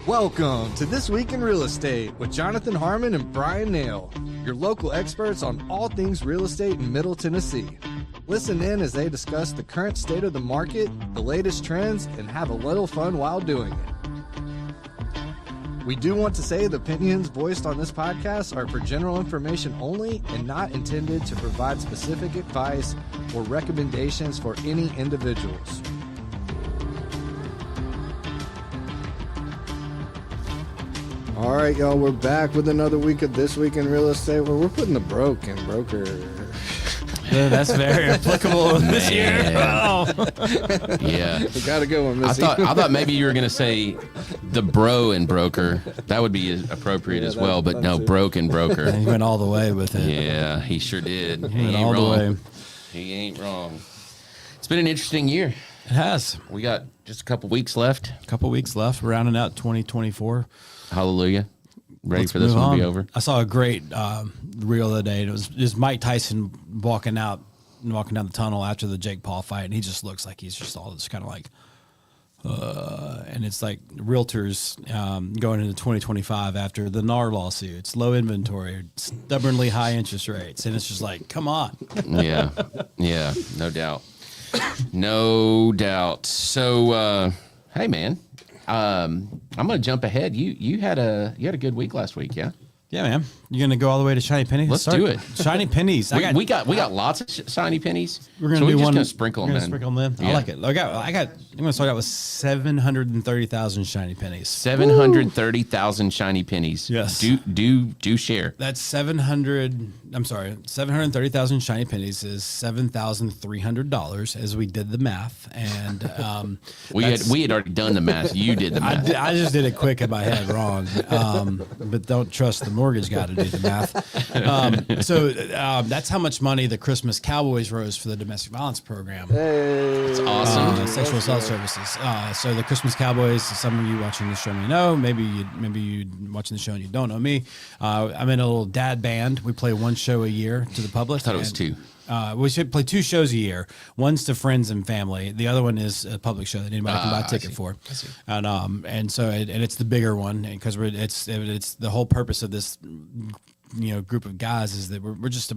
Welcome to This Week in Real Estate with Jonathan Harmon and Bryan Nale, your local experts on all things real estate in Middle Tennessee. Listen in as they discuss the current state of the market, the latest trends, and have a little fun while doing it. We do want to say the opinions voiced on this podcast are for general information only and not intended to provide specific advice or recommendations for any individuals. All right, y'all, we're back with another week of This Week in Real Estate where we're putting the broke in broker. Yeah, that's very applicable this year. Oh. Yeah. We got to go with Missy. I thought maybe you were going to say the bro and broker. That would be appropriate as well, but no, broke and broker. He went all the way with it. Yeah, he sure did. He went all the way. He ain't wrong. It's been an interesting year. It has. We got just a couple weeks left. A couple weeks left, rounding out 2024. Hallelujah. Ready Let's for this move one to be on. over? I saw a great reel the other day. And it was just Mike Tyson walking down the tunnel after the Jake Paul fight, and he just looks like he's just all just kind of like, and it's like realtors going into 2025 after the NAR lawsuits, low inventory, stubbornly high interest rates, and it's just like, come on. Yeah, no doubt. No doubt. So, hey, man. I'm gonna jump ahead. You had a good week last week, yeah? Yeah, man. You're gonna go all the way to Shiny Pennies? Let's do it. Shiny Pennies. We got lots of shiny pennies. We're gonna so do we're just one. gonna sprinkle them. Sprinkle them in. Yeah. I like it. I'm gonna start out with 730,000 Shiny Pennies. 730,000 shiny pennies. Yes. Do share. That's 730,000 Shiny Pennies is $7,300 as we did the math, and we had already done the math. You did the math. I just did it quick in my head wrong, but don't trust the mortgage guy to do the math. So that's how much money the Christmas Cowboys rose for the domestic violence program. It's awesome. Sexual assault services. So the Christmas Cowboys, some of you watching the show may know, maybe you watching the show and you don't know me. I'm in a little dad band. We play one show a year to the public. I thought it was two. We should play 2 shows a year. One's to friends and family. The other one is a public show that anybody can buy a ticket for. I see. And so it's the bigger one because it's the whole purpose of this group of guys is that we're just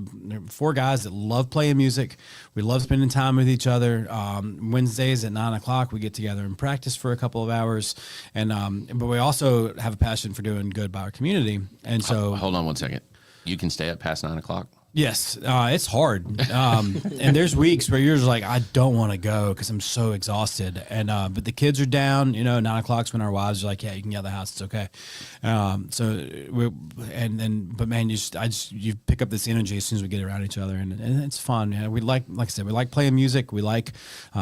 4 guys that love playing music. We love spending time with each other. Wednesdays at 9:00 we get together and practice for a couple of hours, and but we also have a passion for doing good by our community. And so Hold on one second. You can stay up past 9:00. yes, it's hard. And there's weeks where you're just like, I don't want to go because I'm so exhausted. And but the kids are down. 9:00's when our wives are like, yeah, you can get out of the house. It's okay. But man, you pick up this energy as soon as we get around each other, and it's fun. We like I said, we like playing music. We like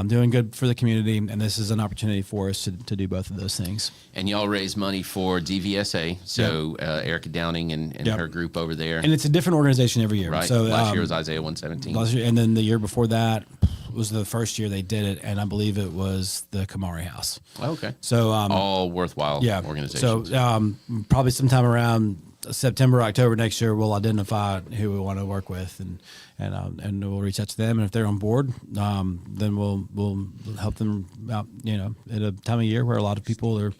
doing good for the community, and this is an opportunity for us to do both of those things. And y'all raise money for DVSA. So Erica Downing and her group over there. And it's a different organization every year. Right. So last year was Isaiah 117. Last year, and then the year before that was the first year they did it, and I believe it was the Kamari House. Oh, okay. So all worthwhile organizations. So probably sometime around September, October next year, we'll identify who we want to work with, and we'll reach out to them, and if they're on board, then we'll help them out. At a time of year where a lot of people are,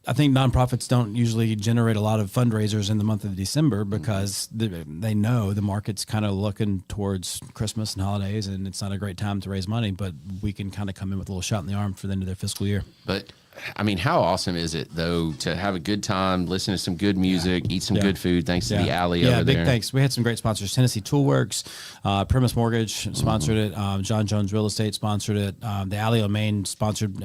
I think nonprofits don't usually generate a lot of fundraisers in the month of December because they know the market's kind of looking towards Christmas and holidays, and it's not a great time to raise money, but we can kind of come in with a little shot in the arm for the end of their fiscal year. But I mean, how awesome is it though to have a good time, listen to some good music, eat some good food, thanks to the alley over there. Yeah, big thanks. We had some great sponsors. Tennessee Toolworks, Primis Mortgage sponsored it. John Jones Real Estate sponsored it. The Alley on Main sponsored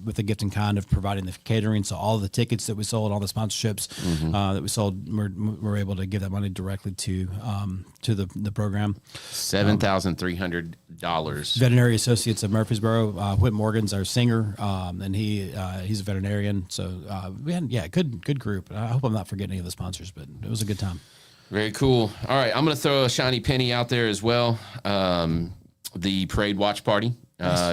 with the gift in kind of providing the catering. So all of the tickets that we sold, all the sponsorships that we sold, we're able to give that money directly to the program. $7,300. Veterinary Associates of Murfreesboro. Whit Morgan's our singer, and he's a veterinarian. So we had good group. I hope I'm not forgetting any of the sponsors, but it was a good time. Very cool. All right, I'm going to throw a shiny penny out there as well. The Parade Watch Party,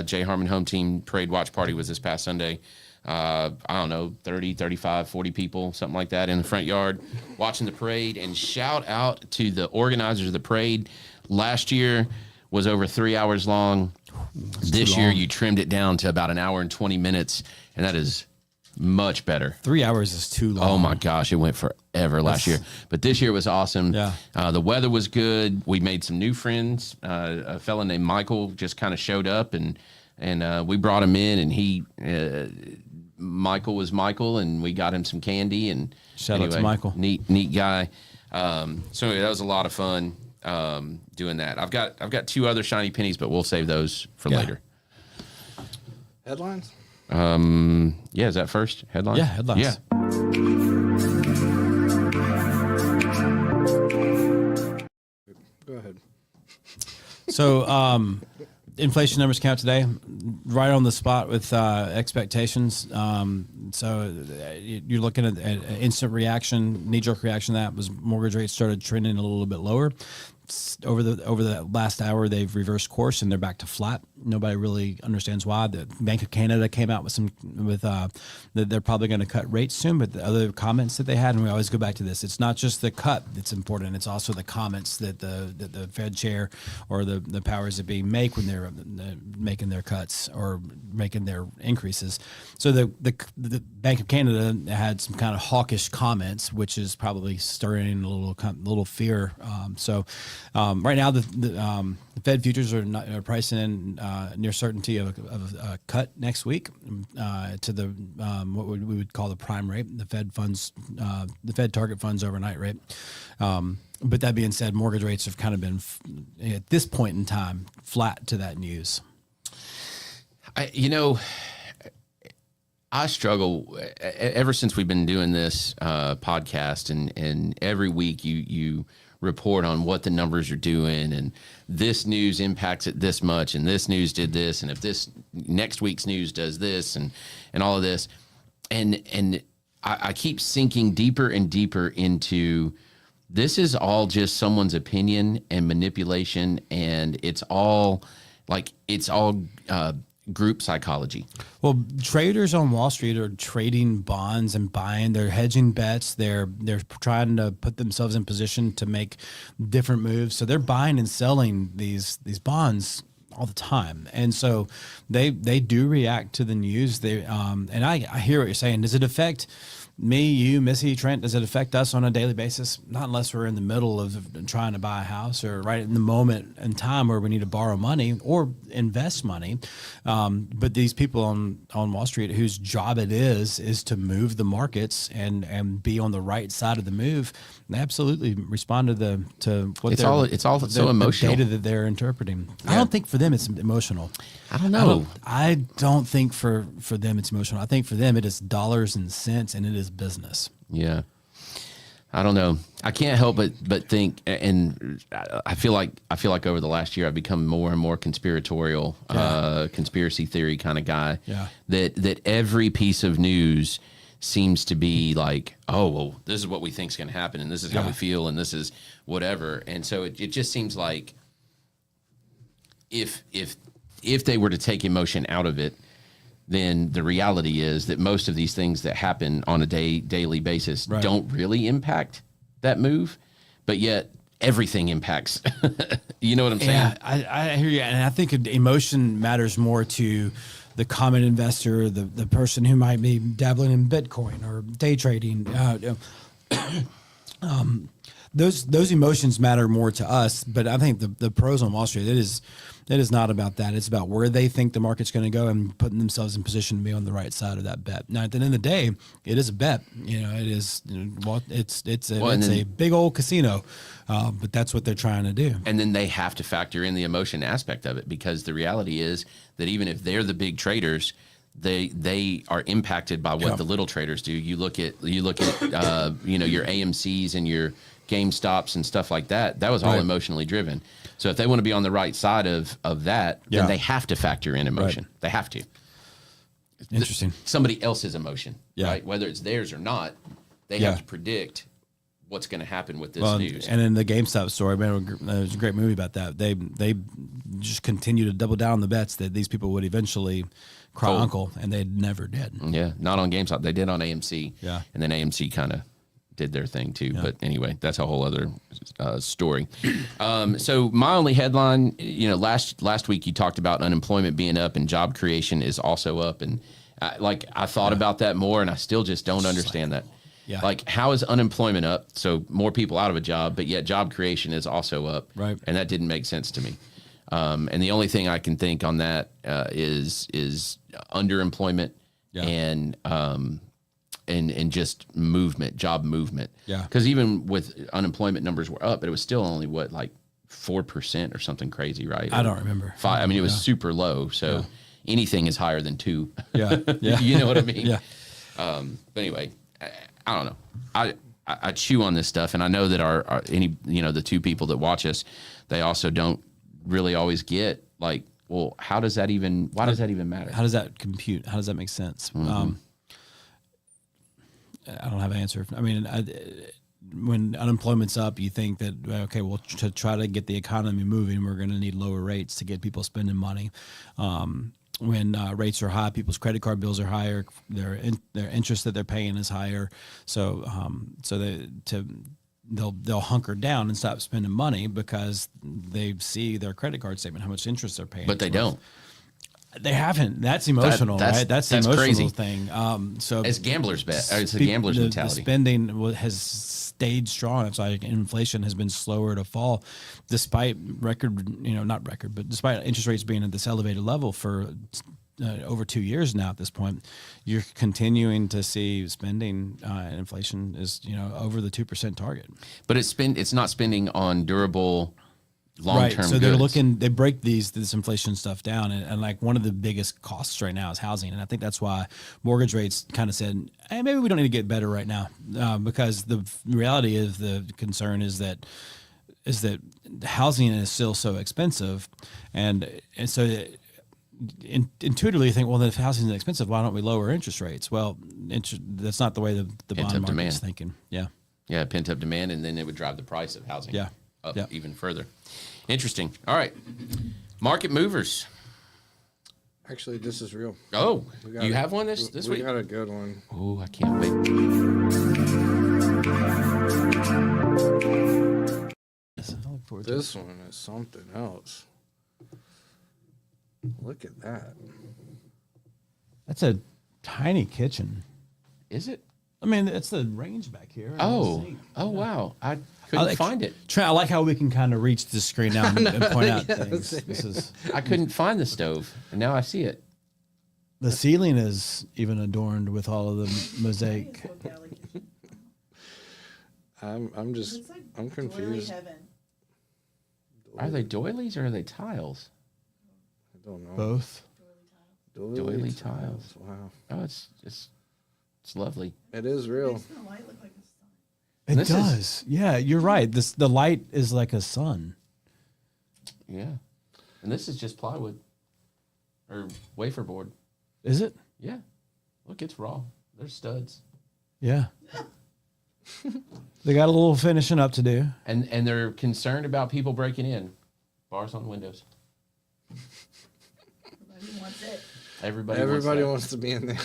J. Harmon Home Team Parade Watch Party was this past Sunday. I don't know, 30, 35, 40 people, something like that in the front yard watching the parade. And shout out to the organizers of the parade. Last year was over 3 hours long. This year you trimmed it down to about an hour and 20 minutes, and that is Much better. 3 hours is too long. Oh my gosh, it went forever last year. But this year was awesome. Yeah. The weather was good. We made some new friends. A fella named Michael just kind of showed up, and we brought him in, and Michael was Michael, and we got him some candy. And Shout out to Michael. Neat guy. So anyway, that was a lot of fun doing that. I've got 2 other shiny pennies, but we'll save those for later. Headlines? Yeah, is that first? Headlines? Yeah, headlines. Yeah. Go ahead. So, inflation numbers came out today, right on the spot with expectations. So you're looking at an instant reaction, knee-jerk reaction. That was mortgage rates started trending a little bit lower. Over the last hour, they've reversed course and they're back to flat. Nobody really understands why. The Bank of Canada came out with that they're probably going to cut rates soon. But the other comments that they had, and we always go back to this, it's not just the cut that's important. It's also the comments that the Fed chair or the powers that be make when they're making their cuts or making their increases. So the Bank of Canada had some kind of hawkish comments, which is probably stirring a little fear. Right now, the Fed futures are pricing in near certainty of a cut next week to the what we would call the prime rate, the Fed target funds overnight rate. But that being said, mortgage rates have kind of been at this point in time flat to that news. I struggle ever since we've been doing this podcast, and every week you report on what the numbers are doing, and this news impacts it this much, and this news did this, and if this next week's news does this, and all of this, and I keep sinking deeper and deeper into this is all just someone's opinion and manipulation, and it's all group psychology. Well, traders on Wall Street are trading bonds and buying. They're hedging bets. They're trying to put themselves in position to make different moves. So they're buying and selling these bonds all the time, and so they do react to the news. And I hear what you're saying. Does it affect me, you, Missy, Trent? Does it affect us on a daily basis? Not unless we're in the middle of trying to buy a house or right in the moment in time where we need to borrow money or invest money. But these people on Wall Street whose job it is to move the markets and be on the right side of the move, they absolutely respond to what it's all so emotional. The data that they're interpreting. Yeah. I don't think for them it's emotional. I don't know. I don't think for them it's emotional. I think for them it is dollars and cents, and it is business. Yeah. I don't know. I can't help but think, and I feel like over the last year I've become more and more conspiratorial, conspiracy theory kind of guy. Yeah. That every piece of news seems to be like, oh, well, this is what we think is going to happen, and this is how we feel, and this is whatever. And so it just seems like if they were to take emotion out of it, then the reality is that most of these things that happen on a daily basis don't really impact that move, but yet everything impacts. You know what I'm saying? Yeah, I hear you, and I think emotion matters more to the common investor, the person who might be dabbling in Bitcoin or day trading. Those emotions matter more to us, but I think the pros on Wall Street, it is not about that. It's about where they think the market's going to go and putting themselves in position to be on the right side of that bet. Now, at the end of the day, it is a bet. It is. It's a big old casino, but that's what they're trying to do. And then they have to factor in the emotion aspect of it, because the reality is that even if they're the big traders, they are impacted by what the little traders do. You look at your AMCs and your GameStops and stuff like that. That was all emotionally driven. So if they want to be on the right side of that, then they have to factor in emotion. They have to. Interesting. Somebody else's emotion, right? Whether it's theirs or not, they have to predict what's going to happen with this news. And in the GameStop story, man, there's a great movie about that. They just continue to double down on the bets that these people would eventually cry uncle, and they never did. Yeah, not on GameStop. They did on AMC. Yeah. And then AMC kind of did their thing too. But anyway, that's a whole other story. So my only headline, last week you talked about unemployment being up and job creation is also up. And I thought about that more, and I still just don't understand that. Yeah. Like, how is unemployment up? So more people out of a job, but yet job creation is also up. Right. And that didn't make sense to me. And the only thing I can think on that is underemployment and just movement, job movement. Yeah. Because even with unemployment numbers were up, but it was still only 4% or something crazy, right? I don't remember. 5. I mean, it was super low. So anything is higher than 2. Yeah. Yeah. You know what I mean? Yeah. But anyway, I don't know. I chew on this stuff, and I know that our the 2 people that watch us, they also don't really always get like, well, why does that even matter? How does that compute? How does that make sense? Mm-hmm. I don't have an answer. I mean, when unemployment's up, you think that, okay, well, to try to get the economy moving, we're going to need lower rates to get people spending money. When rates are high, people's credit card bills are higher. Their interest that they're paying is higher. So they'll hunker down and stop spending money because they see their credit card statement, how much interest they're paying. But they don't. They haven't. That's emotional, right? That's the emotional crazy thing. So it's gambler's bet. It's a gambler's mentality. The spending has stayed strong. It's like inflation has been slower to fall, despite despite interest rates being at this elevated level for over 2 years now. At this point, you're continuing to see spending and inflation is over the 2% target. But it's not spending on durable, long-term right. So goods. they break this inflation stuff down, and like one of the biggest costs right now is housing, and I think that's why mortgage rates kind of said, hey, maybe we don't need to get better right now, because the reality is the concern is that housing is still so expensive, and so intuitively you think, well, if housing is expensive, why don't we lower interest rates? Well, that's not the way the bond market is thinking. Yeah, pent-up demand, and then it would drive the price of housing up even further. Interesting. All right. Market movers. Actually, this is real. Oh, you have one this week? We got a good one. Oh, I can't wait. This one is something else. Look at that. That's a tiny kitchen. Is it? I mean, it's the range back here. Oh, wow. I couldn't find it. I like how we can kind of reach the screen now and point out things. I couldn't find the stove, and now I see it. The ceiling is even adorned with all of the mosaic. I'm confused. Are they doilies or are they tiles? I don't know. Both. Doily tiles. Wow. Oh, it's lovely. It is real. Makes the light look like a sun. It does. Yeah, you're right. The light is like a sun. Yeah. And this is just plywood or wafer board. Is it? Yeah. Look, it's raw. There's studs. Yeah. They got a little finishing up to do. And they're concerned about people breaking in. Bars on the windows. Everybody wants it. Everybody wants to be in there.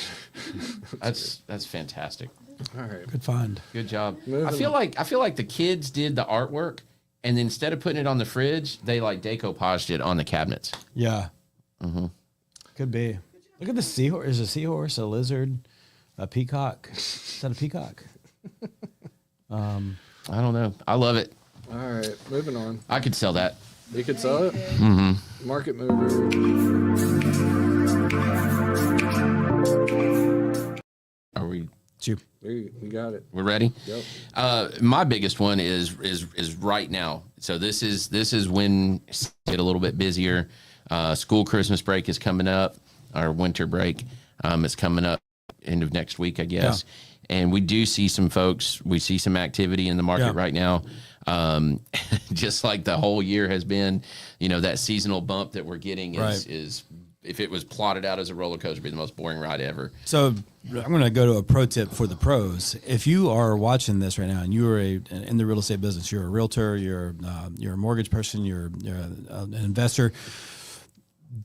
That's fantastic. All right. Good find. Good job. I feel like the kids did the artwork, and then instead of putting it on the fridge, they like decoupaged it on the cabinets. Yeah. Mm-hmm. Could be. Look at the seahorse. There's a seahorse, a lizard, a peacock. Is that a peacock? I don't know. I love it. All right. Moving on. I could sell that. You could sell it? Mm-hmm. Market mover. Are we? We got it. We're ready. Yep. My biggest one is right now. So this is when it's get a little bit busier. School Christmas break is coming up. Our winter break is coming up end of next week, I guess. Yeah. And we do see some folks. We see some activity in the market right now. Just like the whole year has been, that seasonal bump that we're getting is if it was plotted out as a roller coaster, it'd be the most boring ride ever. So I'm going to go to a pro tip for the pros. If you are watching this right now and you are in the real estate business, you're a realtor, you're a mortgage person, you're an investor,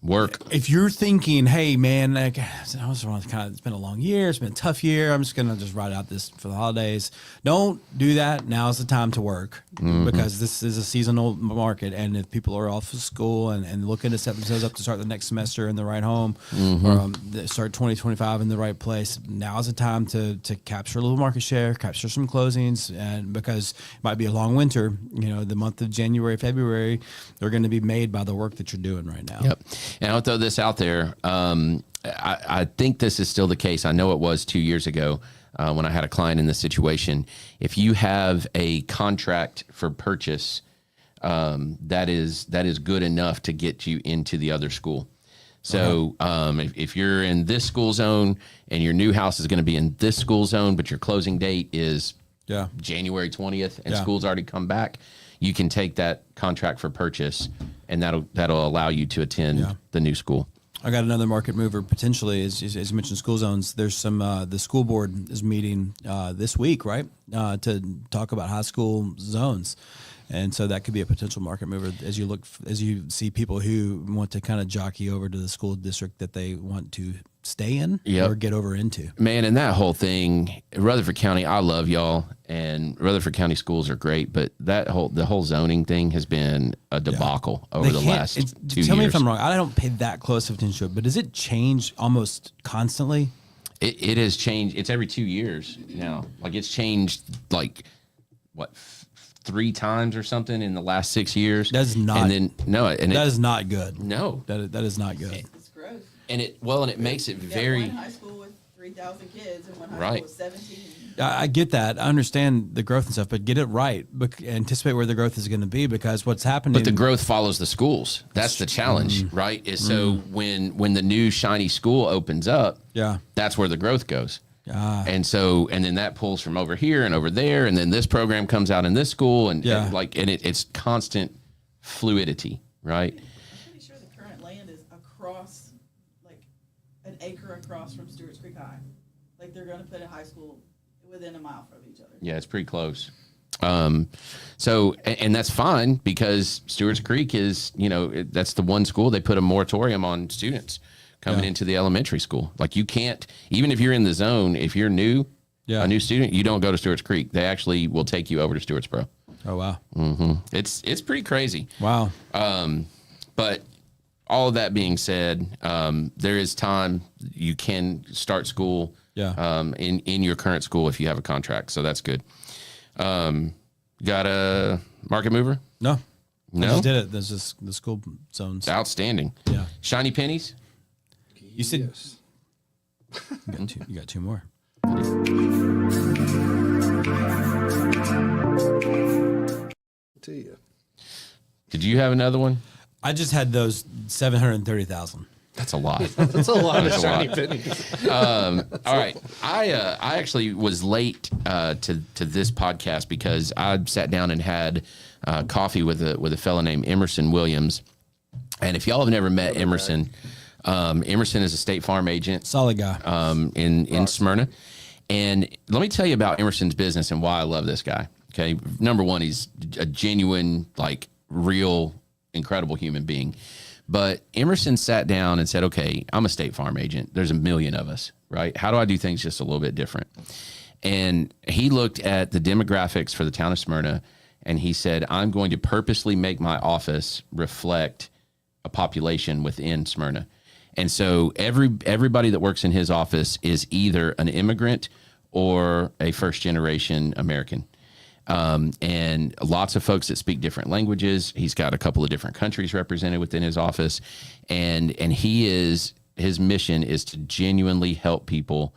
Work. If you're thinking, hey man, like, I was it's been a long year, it's been a tough year, I'm just gonna just ride out this for the holidays. Don't do that. Now's the time to work because this is a seasonal market, and if people are off of school and looking to set themselves up to start the next semester in the right home, or start 2025 in the right place, now's the time to capture a little market share, capture some closings, and because it might be a long winter, the month of January, February, they're going to be made by the work that you're doing right now. Yep. And I'll throw this out there. I think this is still the case. I know it was 2 years ago when I had a client in this situation. If you have a contract for purchase, that is good enough to get you into the other school. So if you're in this school zone and your new house is going to be in this school zone, but your closing date is January 20th and school's already come back, you can take that contract for purchase, and that'll allow you to attend the new school. I got another market mover potentially, as you mentioned, school zones. There's some the school board is meeting this week, right, to talk about high school zones, and so that could be a potential market mover as you see people who want to kind of jockey over to the school district that they want to stay in or get over into. Man, and that whole thing, Rutherford County, I love y'all, and Rutherford County schools are great, but the whole zoning thing has been a debacle over the last 2 years. Tell me if I'm wrong. I don't pay that close of attention to it, but does it change almost constantly? It has changed. It's every 2 years now. Like it's changed what, 3 times or something in the last 6 years. That's not. And then that is not good. No, that is not good. It's gross. And it makes it very. One high school with 3,000 kids and one high school with 17. I get that. I understand the growth and stuff, but get it right. Anticipate where the growth is going to be, because what's happening. But the growth follows the schools. That's the challenge, right? So when the new shiny school opens up, that's where the growth goes. And then that pulls from over here and over there, and then this program comes out in this school, and it's constant fluidity, right? I'm pretty sure the current land is across, like an acre across from Stewart's Creek High. Like they're going to put a high school within a mile from each other. Yeah, it's pretty close. So that's fine, because Stewart's Creek is, that's the one school they put a moratorium on students coming into the elementary school. Like you can't, even if you're in the zone, if you're new, a new student, you don't go to Stewart's Creek. They actually will take you over to Stewartsboro. Oh, wow. It's pretty crazy. Wow. But all of that being said, there is time. You can start school in your current school if you have a contract. So that's good. Got a market mover? No. No? I just did it. There's just the school zones. Outstanding. Yeah. Shiny pennies? You said you got two more. To you. Did you have another one? I just had those 730,000. That's a lot. That's a lot of shiny pennies. All right. I actually was late to this podcast because I sat down and had coffee with a fellow named Emerson Williams. And if y'all have never met Emerson, Emerson is a State Farm agent. Solid guy. In Smyrna. And let me tell you about Emerson's business and why I love this guy. Okay. Number one, he's a genuine, real, incredible human being. But Emerson sat down and said, okay, I'm a State Farm agent. There's a million of us, right? How do I do things just a little bit different? And he looked at the demographics for the town of Smyrna, and he said, I'm going to purposely make my office reflect a population within Smyrna. And so everybody that works in his office is either an immigrant or a first-generation American. And lots of folks that speak different languages. He's got a couple of different countries represented within his office. And his mission is to genuinely help people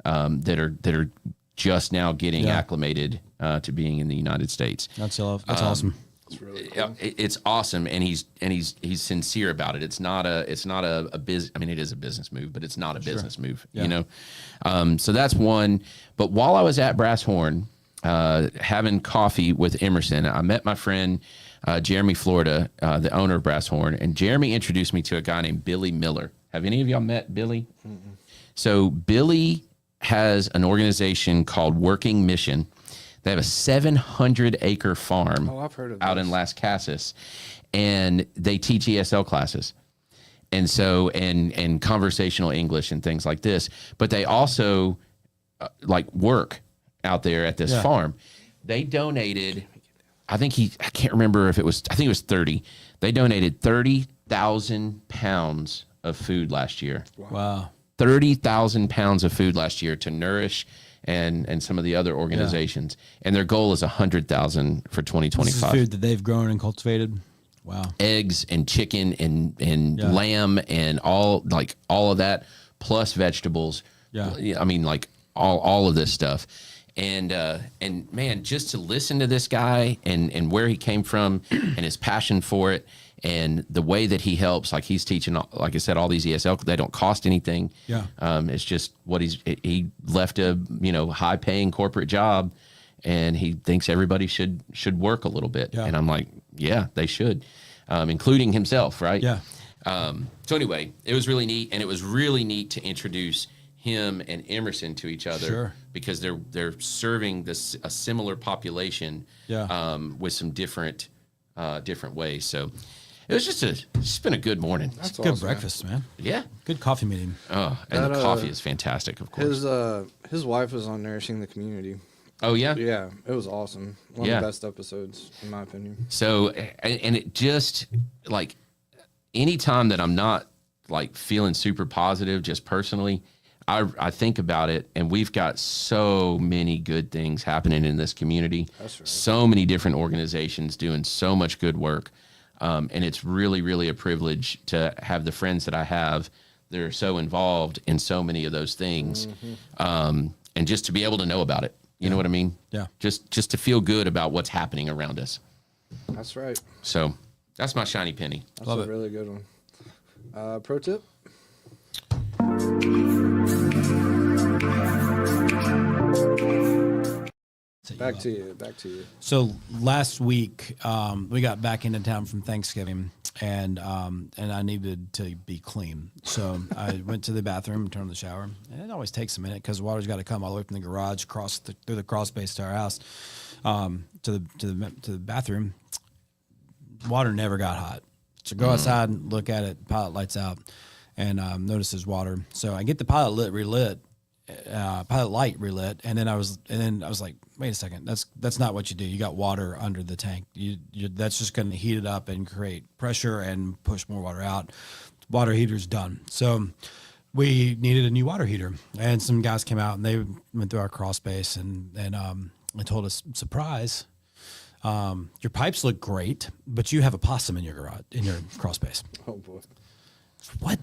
that are just now getting acclimated to being in the United States. That's awesome. It's really cool. It's awesome, and he's sincere about it. It's not a business. I mean, it is a business move, but it's not a business move. So that's one. But while I was at Brass Horn, having coffee with Emerson, I met my friend Jeremy Florida, the owner of Brass Horn, and Jeremy introduced me to a guy named Billy Miller. Have any of y'all met Billy? Mm-mm. So Billy has an organization called Working Mission. They have a 700-acre farm I've heard of out this. in Las Casas, and they teach ESL classes. And so, and conversational English and things like this, but they also like work out there at this farm. They donated, I can't remember if I think it was 30. They donated 30,000 pounds of food last year. Wow. 30,000 pounds of food last year to Nourish and some of the other organizations. And their goal is 100,000 for 2025. This is food that they've grown and cultivated. Wow. Eggs and chicken and lamb and all of that, plus vegetables. Yeah. I mean, like all of this stuff. And man, just to listen to this guy and where he came from and his passion for it and the way that he helps, like he's teaching, like I said, all these ESL, they don't cost anything. Yeah. It's just what he left a, high paying corporate job, and he thinks everybody should work a little bit. Yeah. And I'm like, yeah, they should, including himself. Right. Yeah. So anyway, it was really neat, and it was really neat to introduce him and Emerson to each other. Sure. Because they're serving a similar population. With some different ways. So it was just been a good morning. That's good awesome, breakfast, man. Yeah. Good coffee meeting. Oh, and the coffee is fantastic, of course. His wife was on Nourishing the Community. Oh, yeah? Yeah, it was awesome. One of the best episodes, in my opinion. So, and it just, like, anytime that I'm not, like, feeling super positive, just personally, I think about it, and we've got so many good things happening in this community. That's right. So many different organizations doing so much good work. And it's really, really a privilege to have the friends that I have that are so involved in so many of those things. Mm-hmm. And just to be able to know about it. You know what I mean? Yeah. Just to feel good about what's happening around us. That's right. So that's my shiny penny. That's a really good one. Pro tip? Back to you. So last week, we got back into town from Thanksgiving, and I needed to be clean. So I went to the bathroom and turned on the shower. And it always takes a minute because the water's got to come all the way from the garage, through the crawl space to our house, to the bathroom. Water never got hot. So go outside and look at it. Pilot lights out, and notice there's water. So I get the pilot light relit, and then I was like, wait a second, that's not what you do. You got water under the tank. That's just going to heat it up and create pressure and push more water out. Water heater's done. So we needed a new water heater, and some guys came out and they went through our crawl space and they told us, surprise, your pipes look great, but you have a possum in your garage, in your crawl space. Oh boy. What?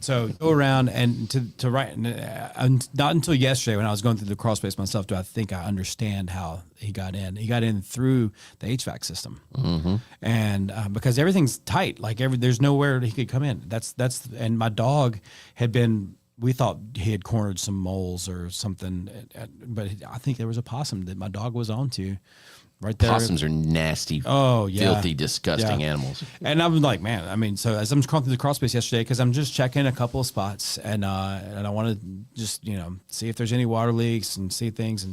So go around and to write, not until yesterday when I was going through the crawl space myself do I think I understand how he got in. He got in through the HVAC system, and because everything's tight, like there's nowhere he could come in. And my dog had been. We thought he had cornered some moles or something, but I think there was a possum that my dog was onto. Right there. Possums are nasty, filthy, disgusting animals. And I'm like, man, I mean, so as I'm crawling through the crawl space yesterday, because I'm just checking a couple of spots, and I want to just see if there's any water leaks and see things,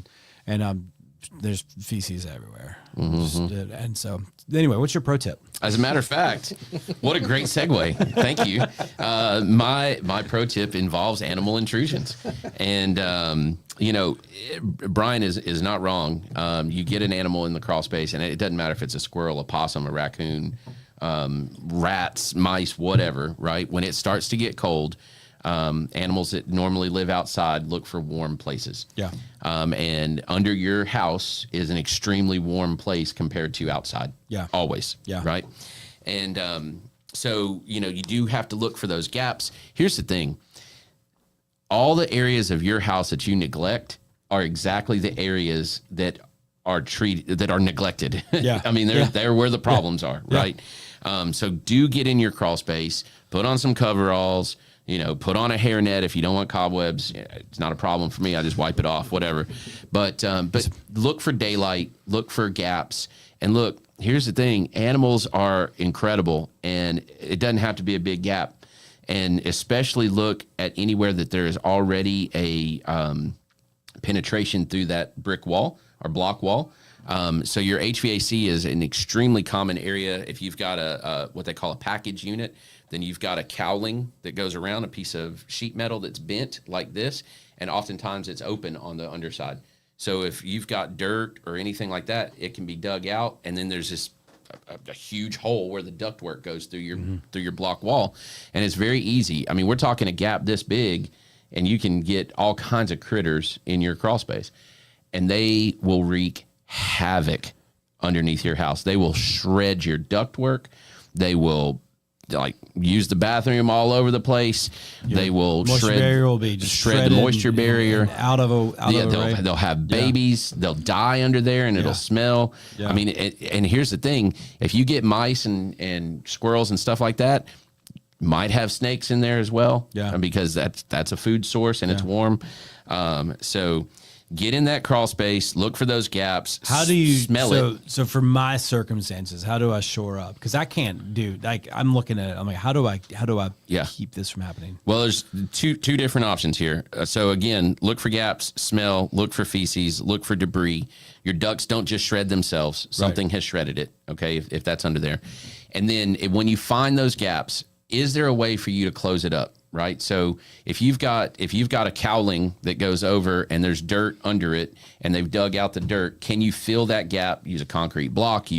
and there's feces everywhere. And so anyway, what's your pro tip? As a matter of fact, what a great segue. Thank you. My pro tip involves animal intrusions. And, Bryan is not wrong. You get an animal in the crawl space, and it doesn't matter if it's a squirrel, a possum, a raccoon, rats, mice, whatever, right? When it starts to get cold, animals that normally live outside look for warm places. Yeah. And under your house is an extremely warm place compared to outside. Yeah. Always. Yeah. Right. And so, you do have to look for those gaps. Here's the thing. All the areas of your house that you neglect are exactly the areas that are neglected. Yeah. I mean, they're where the problems are. Right. So do get in your crawl space, put on some coveralls, put on a hairnet if you don't want cobwebs. It's not a problem for me. I just wipe it off, whatever. But look for daylight, look for gaps. And look, here's the thing. Animals are incredible, and it doesn't have to be a big gap. And especially look at anywhere that there is already a penetration through that brick wall or block wall. So your HVAC is an extremely common area. If you've got a what they call a package unit, then you've got a cowling that goes around, a piece of sheet metal that's bent like this, and oftentimes it's open on the underside. So if you've got dirt or anything like that, it can be dug out, and then there's this a huge hole where the ductwork goes through your block wall, and it's very easy. I mean, we're talking a gap this big, and you can get all kinds of critters in your crawl space, and they will wreak havoc underneath your house. They will shred your ductwork. They will use the bathroom all over the place. They will moisture barrier will be just shred the moisture barrier out of a they'll have babies. They'll die under there, and it'll smell. Yeah. I mean, and here's the thing: if you get mice and squirrels and stuff like that, might have snakes in there as well. Yeah, because that's a food source and it's warm. So get in that crawl space, look for those gaps. How do you smell it? So for my circumstances, how do I shore up? Because I can't do I'm looking at it. I'm like, how do I keep this from happening? Well, there's two different options here. So again, look for gaps, smell, look for feces, look for debris. Your ducts don't just shred themselves. Something has shredded it. Okay, if that's under there, and then when you find those gaps, is there a way for you to close it up? Right. So if you've got a cowling that goes over and there's dirt under it and they've dug out the dirt, can you fill that gap? Use a concrete block,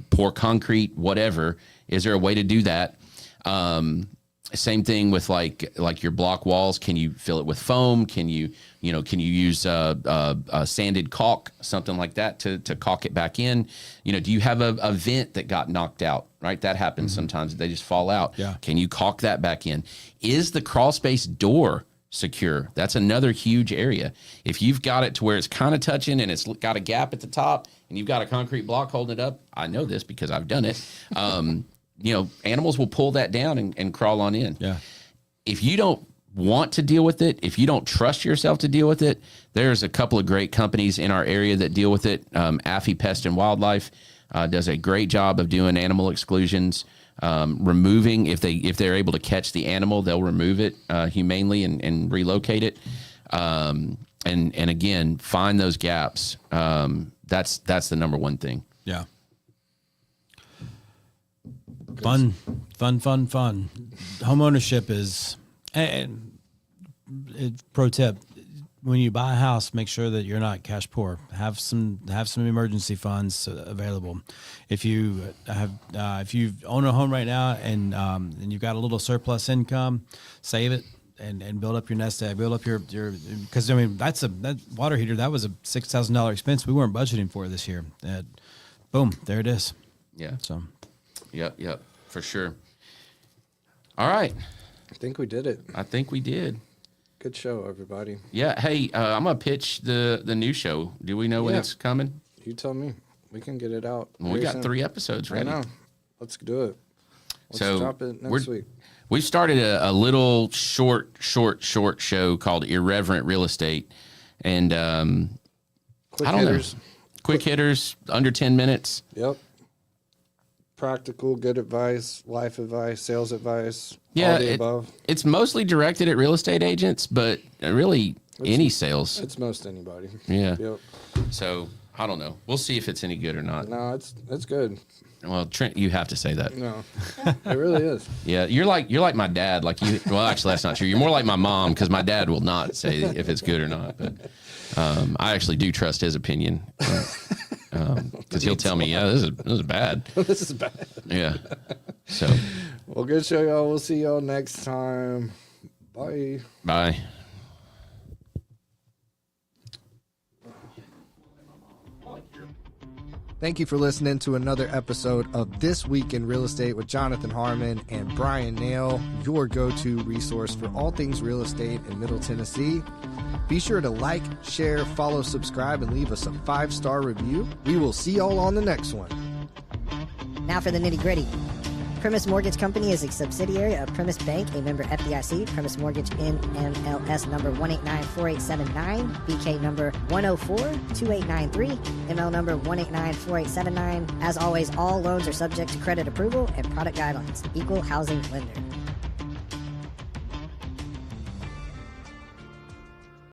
pour concrete, whatever. Is there a way to do that? Same thing with like your block walls. Can you fill it with foam? Can you use sanded caulk, something like that to caulk it back in? Do you have a vent that got knocked out? Right, that happens sometimes. They just fall out. Yeah. Can you caulk that back in? Is the crawl space door secure? That's another huge area. If you've got it to where it's kind of touching and it's got a gap at the top and you've got a concrete block holding it up, I know this because I've done it. Animals will pull that down and crawl on in. Yeah. If you don't want to deal with it, if you don't trust yourself to deal with it, there's a couple of great companies in our area that deal with it. Affy Pest and Wildlife does a great job of doing animal exclusions, removing, if they're able to catch the animal, they'll remove it humanely and relocate it. And again, find those gaps. That's the number one thing. Yeah. Fun. Home ownership is, and pro tip, when you buy a house, make sure that you're not cash poor. Have some emergency funds available. If you own a home right now and you've got a little surplus income, save it and build up your nest egg. Build up your because that water heater, that was a $6,000 expense we weren't budgeting for this year. Boom, there it is. Yeah. So. Yep, for sure. All right. I think we did it. I think we did. Good show, everybody. Yeah. Hey, I'm gonna pitch the new show. Do we know when it's coming? You tell me. We can get it out. We got 3 episodes ready. I know. Let's do it. Let's drop it next week. We've started a little short show called Irreverent Real Estate, and Quick hitters. Quick hitters, under 10 minutes. Yep. Practical, good advice, life advice, sales advice, Yeah, all the above. It's mostly directed at real estate agents, but really any sales. It's most anybody. Yeah. Yep. So I don't know. We'll see if it's any good or not. No, it's good. Well, Trent, you have to say that. No, it really is. Yeah, you're like my dad. Well, actually, that's not true. You're more like my mom because my dad will not say if it's good or not. But I actually do trust his opinion because he'll tell me, yeah, this is bad. This is bad. Yeah. So. Well, good show, y'all. We'll see y'all next time. Bye. Bye. Thank you for listening to another episode of This Week in Real Estate with Jonathan Harmon and Bryan Nale, your go-to resource for all things real estate in Middle Tennessee. Be sure to like, share, follow, subscribe, and leave us a 5-star review. We will see y'all on the next one. Now for the nitty-gritty. Primis Mortgage Company is a subsidiary of Primis Bank, a member FDIC. Primis Mortgage NMLS number 1894879, BK number 1042893, ML number 1894879. As always, all loans are subject to credit approval and product guidelines. Equal housing lender.